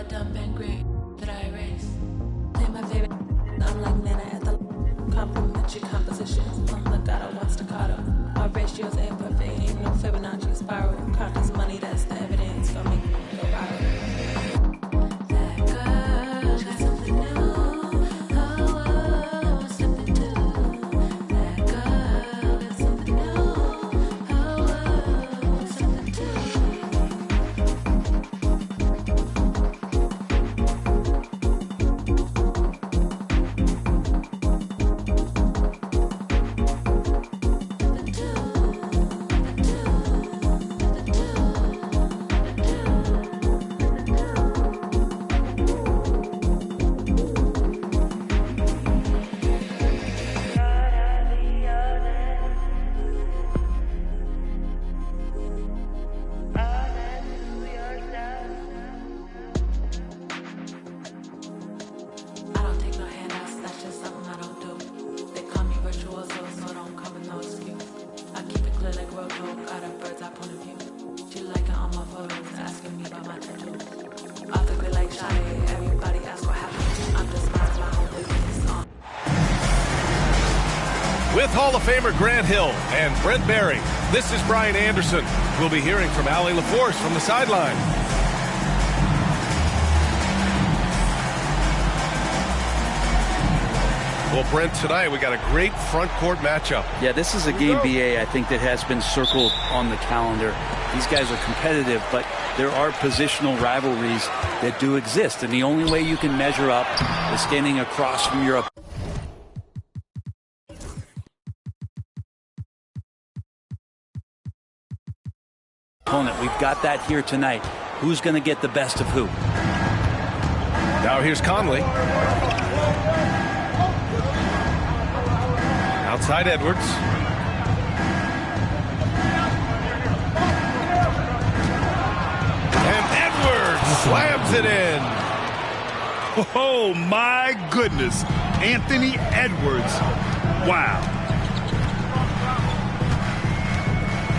done been great that I erase. Play my favorite. I'm like Nana at the complimentary compositions. Legato, one staccato. Our ratios ain't perfect. Ain't no Fibonacci spiral. Count this money, that's the evidence. Gonna make me go viral. That girl, got something new. Oh, something new. That girl, got something new. Oh, something new. With Hall of Famer Grant Hill and Brent Barry, this is Brian Anderson. We'll be hearing from Allie LaForce from the sideline. Well, Brent, tonight we got a great front court matchup. Yeah, this is a game, BA, I think, that has been circled on the calendar. These guys are competitive, but there are positional rivalries that do exist, and the only way you can measure up is standing across from your opponent. We've got that here tonight. Who's going to get the best of who? Now here's Conley. Outside Edwards. And Edwards slams it in. Oh, my goodness. Anthony Edwards. Wow.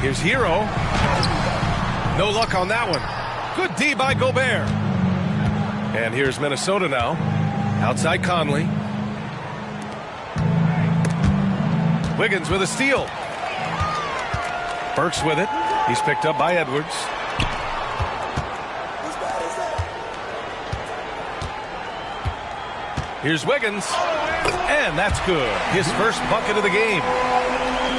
Here's Hero. No luck on that one. Good D by Gobert. And here's Minnesota now. Outside Conley. Wiggins with a steal. Burks with it. He's picked up by Edwards. Here's Wiggins. And that's good. His first bucket of the game.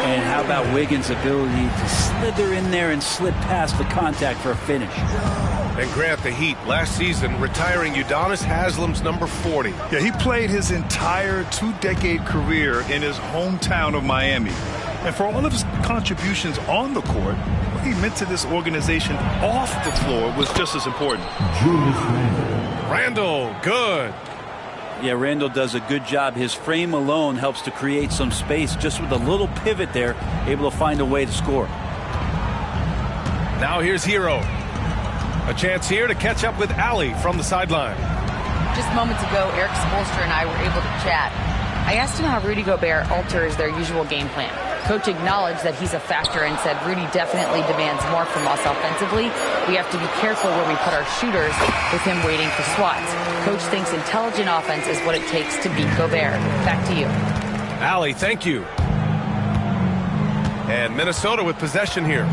And how about Wiggins' ability to slither in there and slip past the contact for a finish? And Grant, the Heat last season retiring Udonis Haslam's number 40. Yeah, he played his entire two-decade career in his hometown of Miami. And for all of his contributions on the court, what he meant to this organization off the floor was just as important. Randall, good. Yeah, Randall does a good job. His frame alone helps to create some space. Just with a little pivot there, able to find a way to score. Now here's Hero. A chance here to catch up with Allie from the sideline. Just moments ago, Eric Spoelstra and I were able to chat. I asked him how Rudy Gobert alters their usual game plan. Coach acknowledged that he's a factor and said Rudy definitely demands more from us offensively. We have to be careful where we put our shooters with him waiting for swats. Coach thinks intelligent offense is what it takes to beat Gobert. Back to you. Allie, thank you. And Minnesota with possession here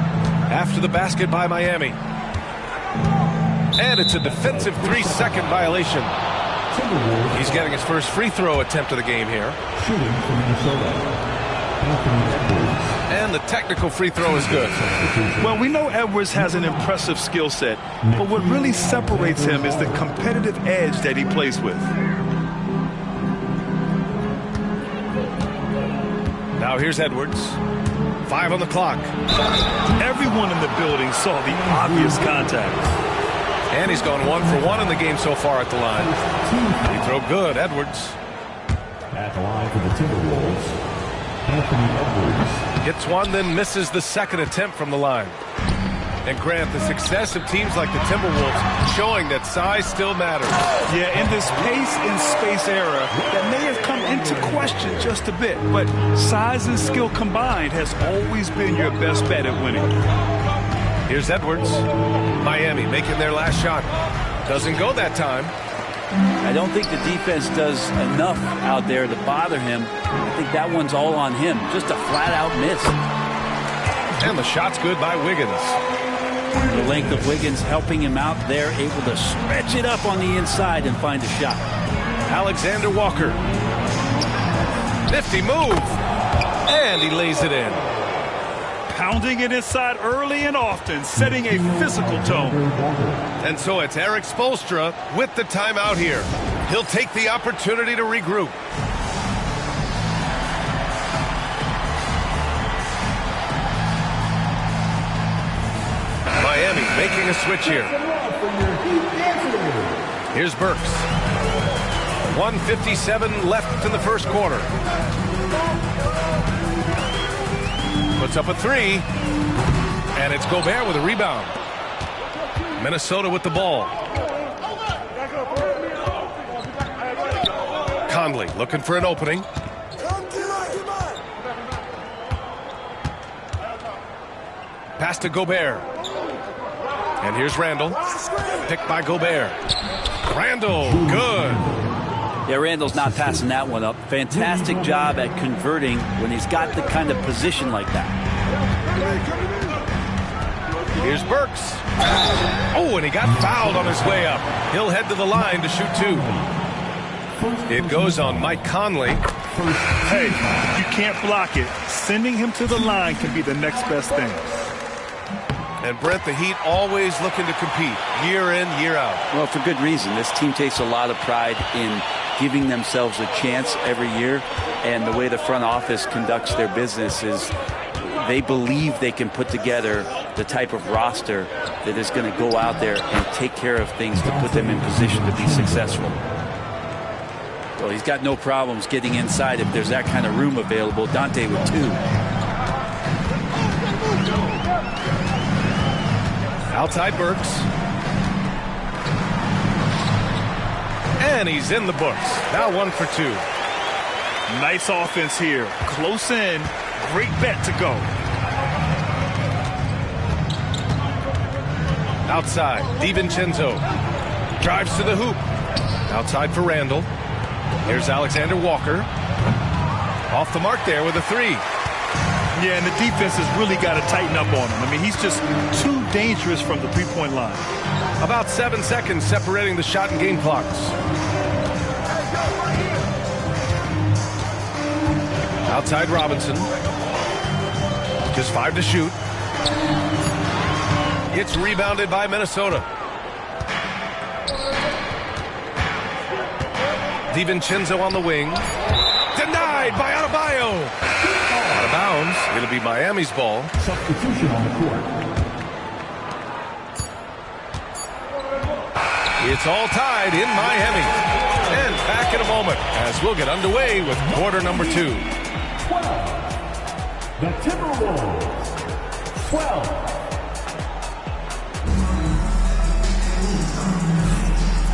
after the basket by Miami. And it's a defensive 3-second violation. He's getting his first free throw attempt of the game here. Shooting for Minnesota. And the technical free throw is good. Well, we know Edwards has an impressive skill set, but what really separates him is the competitive edge that he plays with. Now here's Edwards. 5 on the clock. Everyone in the building saw the obvious contact. And he's gone 1 for 1 in the game so far at the line. Free throw good, Edwards. At the line for the Timberwolves, Anthony Edwards. Gets one, then misses the second attempt from the line. And Grant, the success of teams like the Timberwolves showing that size still matters. Yeah, in this pace and space era, that may have come into question just a bit, but size and skill combined has always been your best bet at winning. Here's Edwards. Miami making their last shot. Doesn't go that time. I don't think the defense does enough out there to bother him. I think that one's all on him. Just a flat-out miss. And the shot's good by Wiggins. The length of Wiggins helping him out there, able to stretch it up on the inside and find a shot. Alexander Walker. Nifty move. And he lays it in. Pounding it inside early and often, setting a physical tone. And so it's Erik Spoelstra with the timeout here. He'll take the opportunity to regroup. Miami making a switch here. Here's Burks. 1:57 left in the first quarter. Puts up a three. And it's Gobert with a rebound. Minnesota with the ball. Conley looking for an opening. Pass to Gobert. And here's Randall. Picked by Gobert. Randall, good. Yeah, Randall's not passing that one up. Fantastic job at converting when he's got the kind of position like that. Here's Burks. Oh, and he got fouled on his way up. He'll head to the line to shoot two. It goes on Mike Conley. Hey, you can't block it. Sending him to the line can be the next best thing. And Brent, the Heat always looking to compete year in, year out. Well, for good reason. This team takes a lot of pride in giving themselves a chance every year. And the way the front office conducts their business is they believe they can put together the type of roster that is going to go out there and take care of things to put them in position to be successful. Well, he's got no problems getting inside if there's that kind of room available. Dante with two. Outside Burks. And he's in the books. Now 1 for 2. Nice offense here. Close in. Great bet to go. Outside, DiVincenzo. Drives to the hoop. Outside for Randall. Here's Alexander Walker. Off the mark there with a three. Yeah, and the defense has really got to tighten up on him. I mean, he's just too dangerous from the three-point line. About 7 seconds separating the shot and game clocks. Outside Robinson. Just 5 to shoot. It's rebounded by Minnesota. DiVincenzo on the wing. Denied by Adebayo. Out of bounds. It'll be Miami's ball. Substitution on the court. It's all tied in Miami. And back in a moment as we'll get underway with quarter number 2. 12. The Timberwolves. 12.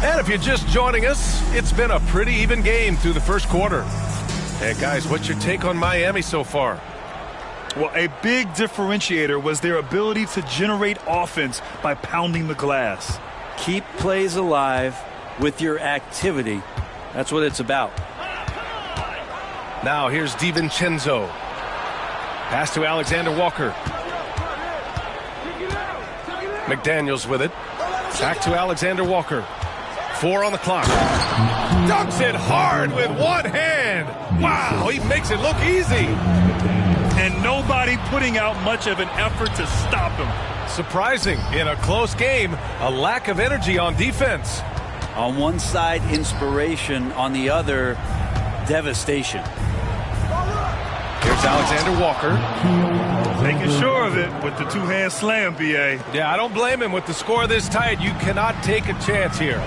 And if you're just joining us, it's been a pretty even game through the first quarter. Hey, guys, what's your take on Miami so far? Well, a big differentiator was their ability to generate offense by pounding the glass. Keep plays alive with your activity. That's what it's about. Now here's DiVincenzo. Pass to Alexander Walker. McDaniels with it. Back to Alexander Walker. 4 on the clock. Dunks it hard with one hand. Wow, he makes it look easy. And nobody putting out much of an effort to stop him. Surprising, in a close game, a lack of energy on defense. On one side, inspiration. On the other, devastation. Here's Alexander Walker. Making sure of it with the two-hand slam, B.A. Yeah, I don't blame him with the score this tight. You cannot take a chance here.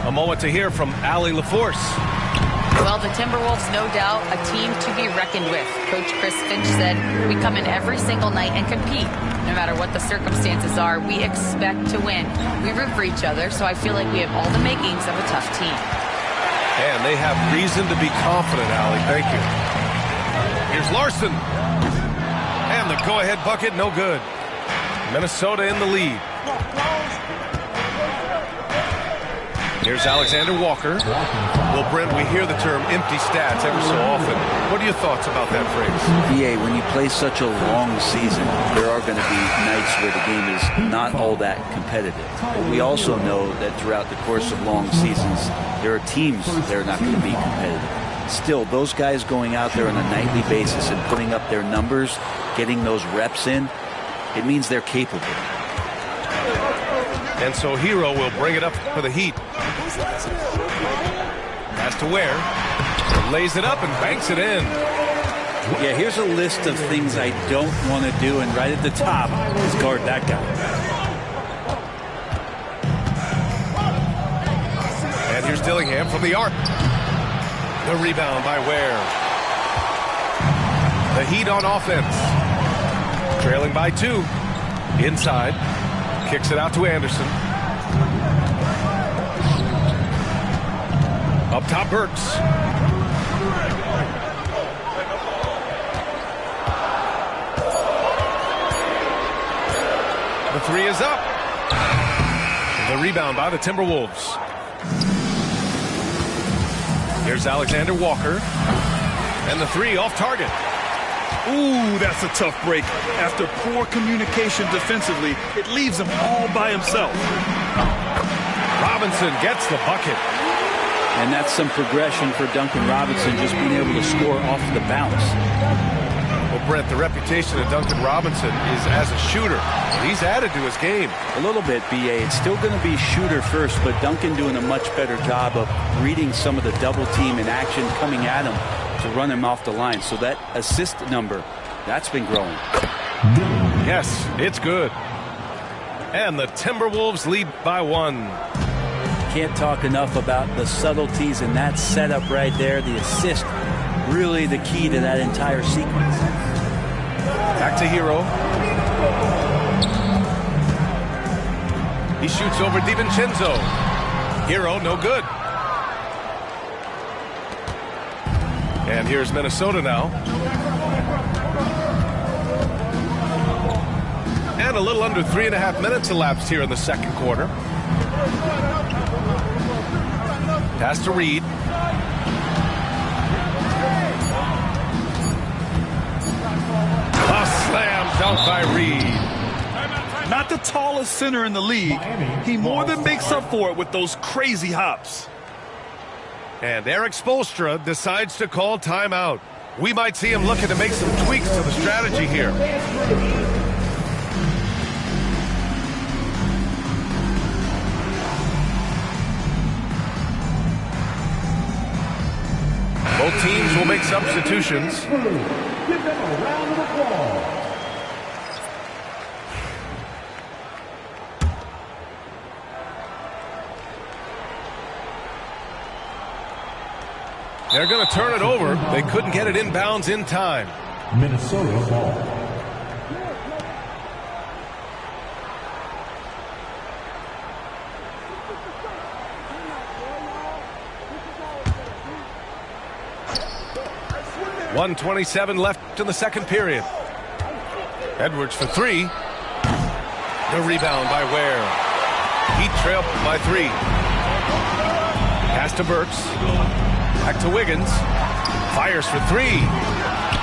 A moment to hear from Allie LaForce. Well, the Timberwolves, no doubt, a team to be reckoned with. Coach Chris Finch said, we come in every single night and compete. No matter what the circumstances are, we expect to win. We root for each other, so I feel like we have all the makings of a tough team. And they have reason to be confident, Allie. Thank you. Here's Larson. And the go-ahead bucket, no good. Minnesota in the lead. Here's Alexander Walker. Well, Brent, we hear the term empty stats ever so often. What are your thoughts about that phrase? VA, when you play such a long season, there are going to be nights where the game is not all that competitive. But we also know that throughout the course of long seasons, there are teams that are not going to be competitive. Still, those guys going out there on a nightly basis and putting up their numbers, getting those reps in, it means they're capable. And so Hero will bring it up for the Heat. Has to Ware. Lays it up and banks it in. Yeah, here's a list of things I don't want to do, and right at the top is guard that guy. And here's Dillingham from the arc. The rebound by Ware. The Heat on offense. Trailing by 2. Inside. Kicks it out to Anderson. Up top, Burks. The 3 is up. The rebound by the Timberwolves. Here's Alexander Walker. And the 3 off target. Ooh, that's a tough break. After poor communication defensively, it leaves him all by himself. Robinson gets the bucket. And that's some progression for Duncan Robinson, just being able to score off the bounce. Well, Brent, the reputation of Duncan Robinson is as a shooter. He's added to his game. A little bit, BA. It's still going to be shooter first, but Duncan doing a much better job of reading some of the double team in action coming at him to run him off the line. So that assist number, that's been growing. Yes, it's good. And the Timberwolves lead by 1. Can't talk enough about the subtleties in that setup right there. The assist, really the key to that entire sequence. Back to Hero. He shoots over DiVincenzo. Hero, no good. And here's Minnesota now. And a little under 3.5 minutes elapsed here in the second quarter. Pass to Reed. A slam dunk by Reed. Not the tallest center in the league. He more than makes up for it with those crazy hops. And Eric Spoelstra decides to call timeout. We might see him looking to make some tweaks to the strategy here. Both teams will make substitutions. Give them a round of applause. They're going to turn it over. They couldn't get it inbounds in time. Minnesota ball. .127 left in the second period. Edwards for 3. The rebound by Ware. Heat trail by 3. Pass to Burks. Back to Wiggins. Fires for 3.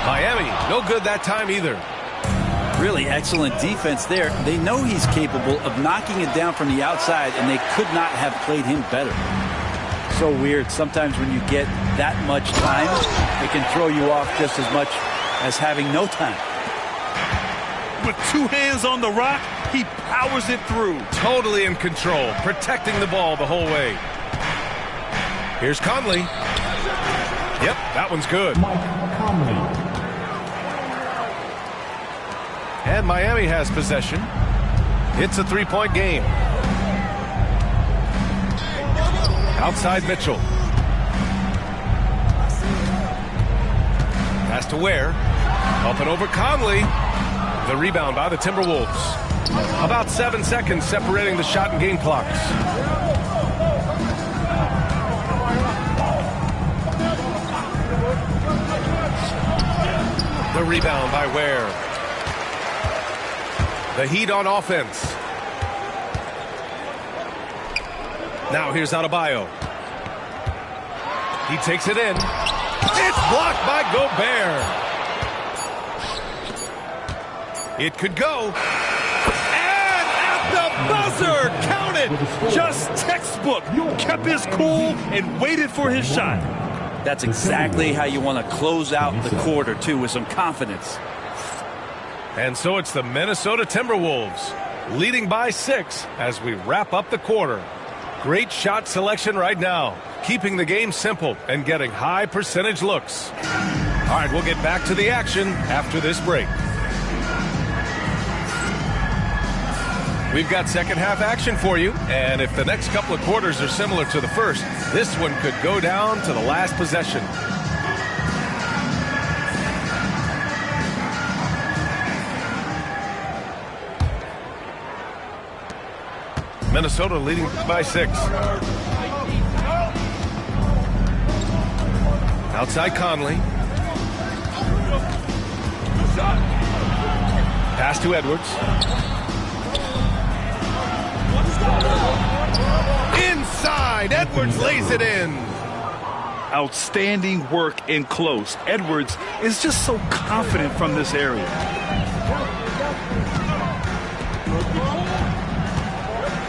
Miami, no good that time either. Really excellent defense there. They know he's capable of knocking it down from the outside, and they could not have played him better. So weird. Sometimes when you get that much time, it can throw you off just as much as having no time. With 2 hands on the rock, he powers it through. Totally in control, protecting the ball the whole way. Here's Conley. Yep, that one's good. Mike Conley. And Miami has possession. It's a 3-point game. Outside Mitchell. Pass to Ware. Up and over Conley. The rebound by the Timberwolves. About 7 seconds separating the shot and game clocks. The rebound by Ware. The Heat on offense. Now here's Adebayo. He takes it in. It's blocked by Gobert. It could go. And at the buzzer, count it. Just textbook. Kept his cool and waited for his shot. That's exactly how you want to close out the quarter, too, with some confidence. And so it's the Minnesota Timberwolves leading by 6 as we wrap up the quarter. Great shot selection right now, keeping the game simple and getting high percentage looks. All right, we'll get back to the action after this break. We've got second half action for you, and if the next couple of quarters are similar to the first, this one could go down to the last possession. Minnesota leading by 6. Outside Conley. Pass to Edwards. Inside, Edwards lays it in. Outstanding work in close. Edwards is just so confident from this area.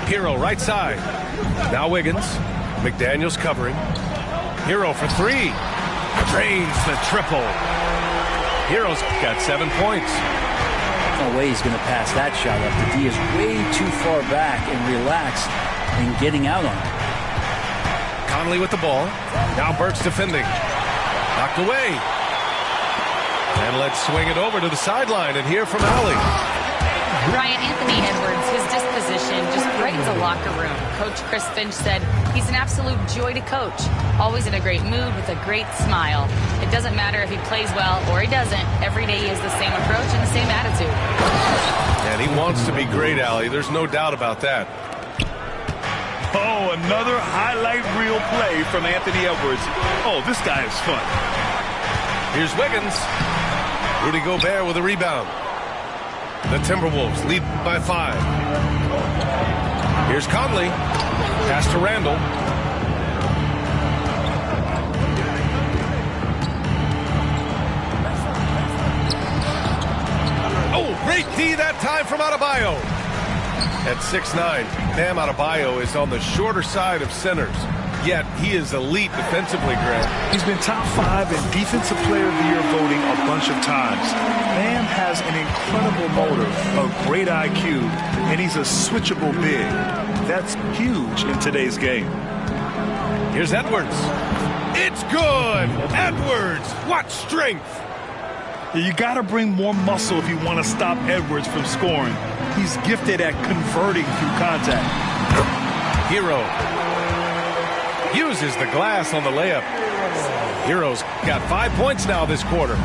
Hero right side. Now Wiggins. McDaniels covering. Hero for 3. Drains the triple. Hero's got 7 points. No way he's going to pass that shot up. The D is way too far back and relaxed and getting out on it. Conley with the ball. Now Burks defending. Knocked away. And let's swing it over to the sideline and hear from Allie. Ryan, Anthony Edwards, his disposition just brightens a locker room. Coach Chris Finch said he's an absolute joy to coach. Always in a great mood with a great smile. It doesn't matter if he plays well or he doesn't. Every day he has the same approach and the same attitude. And he wants to be great, Allie. There's no doubt about that. Oh, another highlight reel play from Anthony Edwards. Oh, this guy is fun. Here's Wiggins. Rudy Gobert with a rebound. The Timberwolves lead by 5. Here's Conley. Pass to Randall. Oh, great D that time from Adebayo. At 6'9", Bam Adebayo is on the shorter side of centers. Yet he is elite defensively, Grant. He's been top 5 in Defensive Player of the Year voting a bunch of times. Bam has an incredible motor, a great IQ, and he's a switchable big. That's huge in today's game. Here's Edwards. It's good! Edwards! What strength! You got to bring more muscle if you want to stop Edwards from scoring. He's gifted at converting through contact. Hero uses the glass on the layup. Hero's got 5 points now this quarter.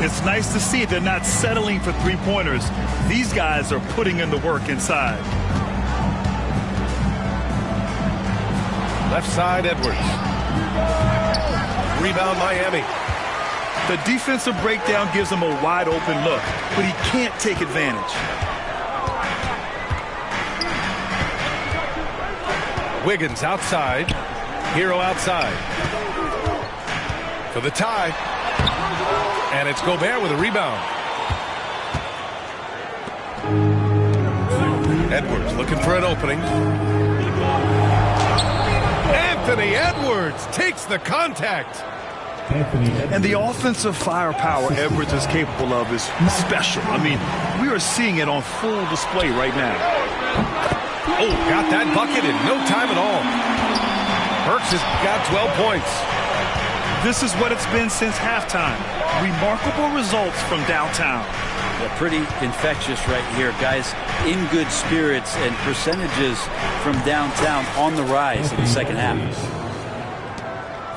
It's nice to see they're not settling for three-pointers. These guys are putting in the work inside. Left side, Edwards. Rebound, Miami. The defensive breakdown gives him a wide-open look, but he can't take advantage. Wiggins outside. Hero outside. For the tie. And it's Gobert with a rebound. Edwards looking for an opening. Anthony Edwards takes the contact. And the offensive firepower Edwards is capable of is special. I mean, we are seeing it on full display right now. Oh, got that bucket in no time at all. Burks has got 12 points. This is what it's been since halftime. Remarkable results from downtown. Yeah, pretty infectious right here. Guys in good spirits and percentages from downtown on the rise in the second half.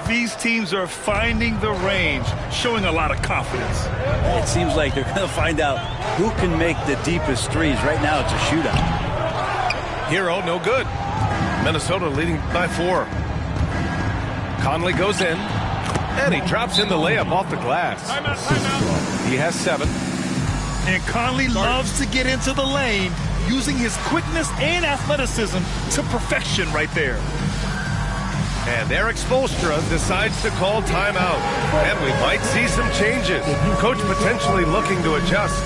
These teams are finding the range, showing a lot of confidence. It seems like they're going to find out who can make the deepest threes. Right now it's a shootout. Hero, no good. Minnesota leading by 4. Conley goes in, and he drops in the layup off the glass. He has 7. And Conley loves to get into the lane. using his quickness and athleticism to perfection right there. And Eric Spoelstra decides to call timeout. And we might see some changes. Coach potentially looking to adjust.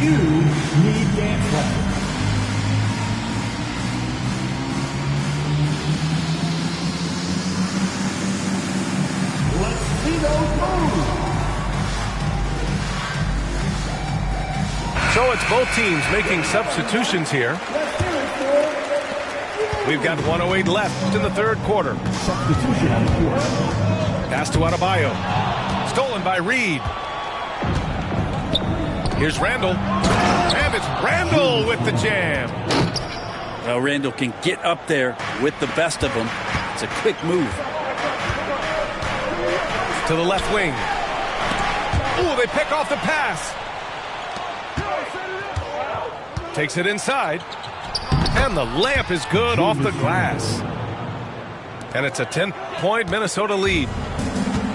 You need dance lessons. Let's see those moves. So it's both teams making substitutions here. We've got 1:08 left in the third quarter. Substitution on the court. Pass to Adebayo. Stolen by Reed. Here's Randall. And it's Randall with the jam. Well, Randall can get up there with the best of them. It's a quick move. To the left wing. Ooh, they pick off the pass. Takes it inside. And the layup is good off the glass. And it's a 10-point Minnesota lead.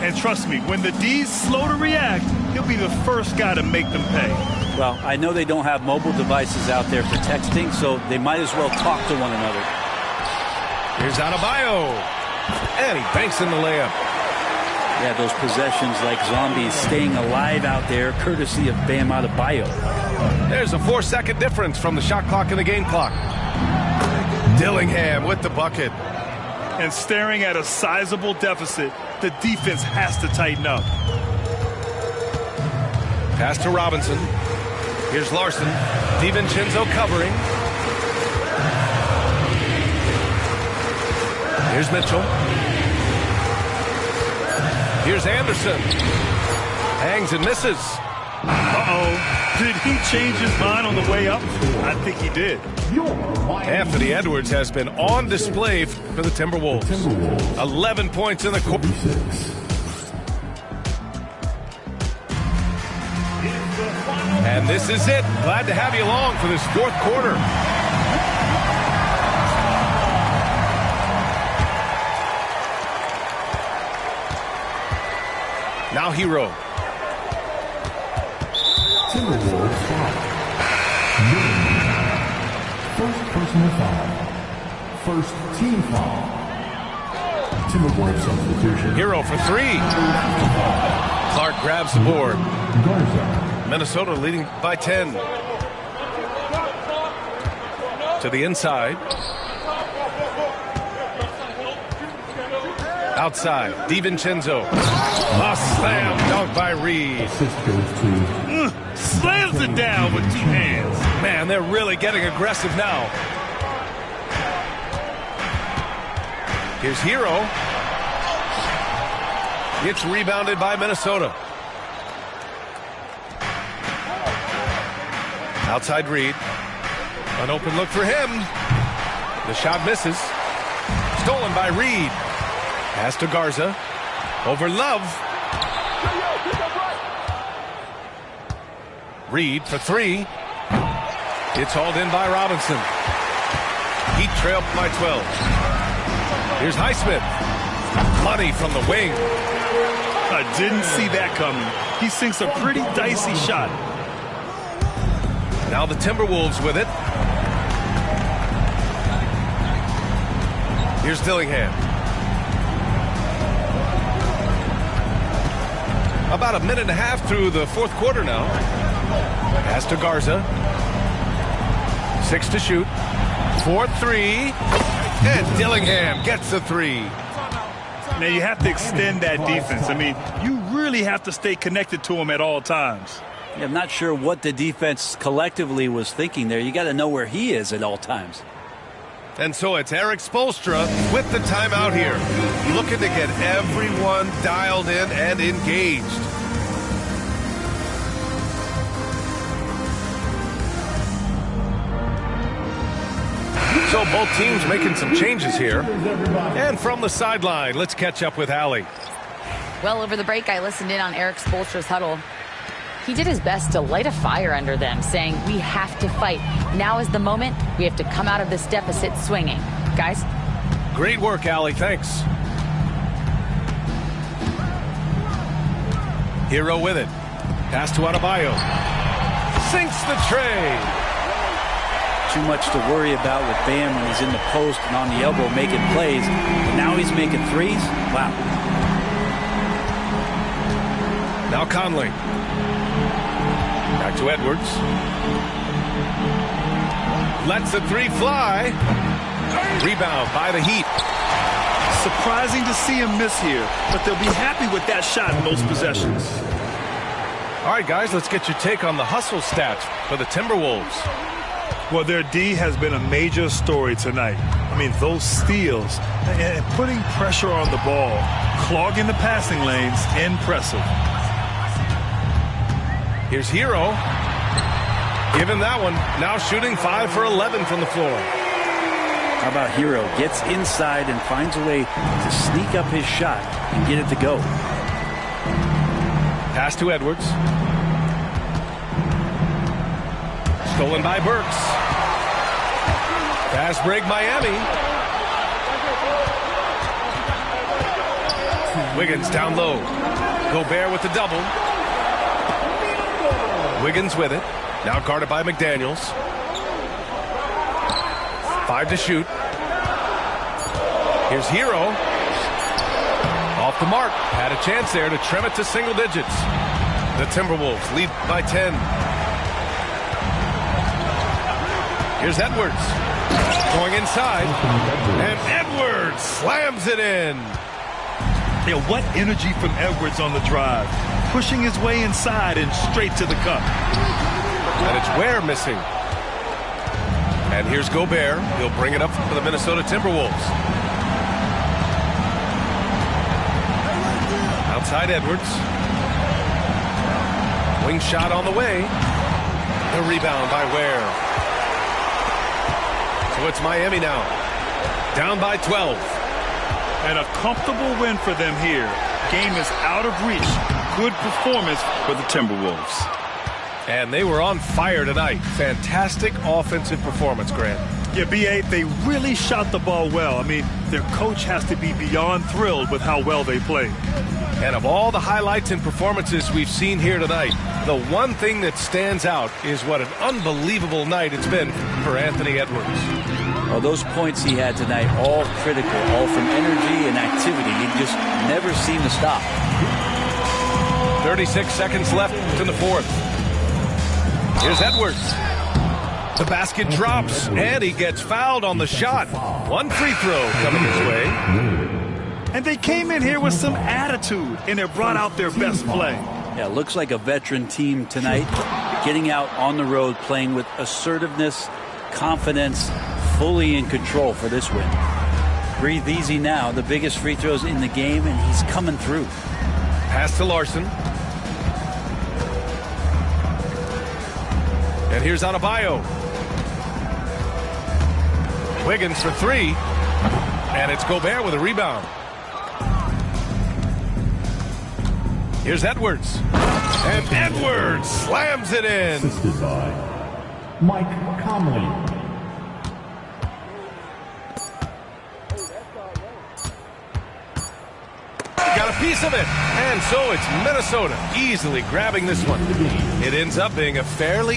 And trust me, when the D's slow to react, he'll be the first guy to make them pay. Well, I know they don't have mobile devices out there for texting, so they might as well talk to one another. Here's Adebayo. And he banks in the layup. Yeah, those possessions like zombies staying alive out there, courtesy of Bam Adebayo. There's a 4-second difference from the shot clock and the game clock. Dillingham with the bucket. And staring at a sizable deficit, the defense has to tighten up. Pass to Robinson. Here's Larson. DiVincenzo covering. Here's Mitchell. Here's Anderson. Hangs and misses. Uh-oh. Did he change his mind on the way up? I think he did. Anthony Edwards has been on display for the Timberwolves. 11 points in the quarter. And this is it. Glad to have you along for this fourth quarter. Now Hero. Timberwolves foul. First personal foul. First team foul. Timberwolves substitution. Hero for three. Clark grabs the board. Garza. Minnesota leading by 10. To the inside. Outside. DiVincenzo. A slam dunk by Reed. Assist goes to Slams it down with two hands. Man, they're really getting aggressive now. Here's Hero. It's rebounded by Minnesota. Outside Reed. An open look for him. The shot misses. Stolen by Reed. Pass to Garza. Over Love. Reed for three. It's hauled in by Robinson. Heat trail by 12. Here's Highsmith. Money from the wing. I didn't see that coming. He sinks a pretty dicey shot. Now the Timberwolves with it. Here's Dillingham. About a minute and a half through the fourth quarter now. Pass to Garza. 6 to shoot. 4-3. And Dillingham gets the three. Now you have to extend that defense. I mean, you really have to stay connected to him at all times. Yeah, I'm not sure what the defense collectively was thinking there. You got to know where he is at all times. And so it's Eric Spoelstra with the timeout here, looking to get everyone dialed in and engaged. So both teams making some changes here. And from the sideline, let's catch up with Allie. Well, over the break, I listened in on Eric Spoelstra's huddle. He did his best to light a fire under them, saying, we have to fight. Now is the moment. We have to come out of this deficit swinging. Guys? Great work, Allie. Thanks. Hero with it. Pass to Adebayo. Sinks the tray. Too much to worry about with Bam when he's in the post and on the elbow making plays. But now he's making threes. Wow. Now Conley. Back to Edwards. Lets the three fly. Rebound by the Heat. Surprising to see him miss here, but they'll be happy with that shot in those possessions. All right, guys, let's get your take on the hustle stats for the Timberwolves. Well, their D has been a major story tonight. I mean, those steals and putting pressure on the ball, clogging the passing lanes, impressive. Here's Hero. Given that one. Now shooting 5 for 11 from the floor. How about Hero? Gets inside and finds a way to sneak up his shot and get it to go. Pass to Edwards. Stolen by Burks. Fast break Miami. Wiggins down low. Gobert with the double. Wiggins with it. Now guarded by McDaniels. 5 to shoot. Here's Hero. Off the mark. Had a chance there to trim it to single digits. The Timberwolves lead by 10. Here's Edwards. Going inside. And Edwards slams it in. Yeah, what energy from Edwards on the drive. Pushing his way inside and straight to the cup. And it's Ware missing. And here's Gobert. He'll bring it up for the Minnesota Timberwolves. Outside Edwards. Wing shot on the way. The rebound by Ware. So it's Miami now. Down by 12. And a comfortable win for them here. Game is out of reach. Good performance for the Timberwolves. And they were on fire tonight. Fantastic offensive performance, Grant. Yeah, B.A., they really shot the ball well. I mean, their coach has to be beyond thrilled with how well they played. And of all the highlights and performances we've seen here tonight, the one thing that stands out is what an unbelievable night it's been for Anthony Edwards. Well, those points he had tonight, all critical, all from energy and activity. He just never seemed to stop. 36 seconds left in the fourth. Here's Edwards. The basket drops, and he gets fouled on the shot. One free throw coming his way. And they came in here with some attitude, and they brought out their best play. Yeah, looks like a veteran team tonight, getting out on the road, playing with assertiveness, confidence, fully in control for this win. Breathe easy now, the biggest free throws in the game, and he's coming through. Pass to Larson. And here's Adebayo. Wiggins for 3. And it's Gobert with a rebound. Here's Edwards. And Edwards slams it in. Assisted by Mike Conley. Got a piece of it. And so it's Minnesota easily grabbing this one. It ends up being a fairly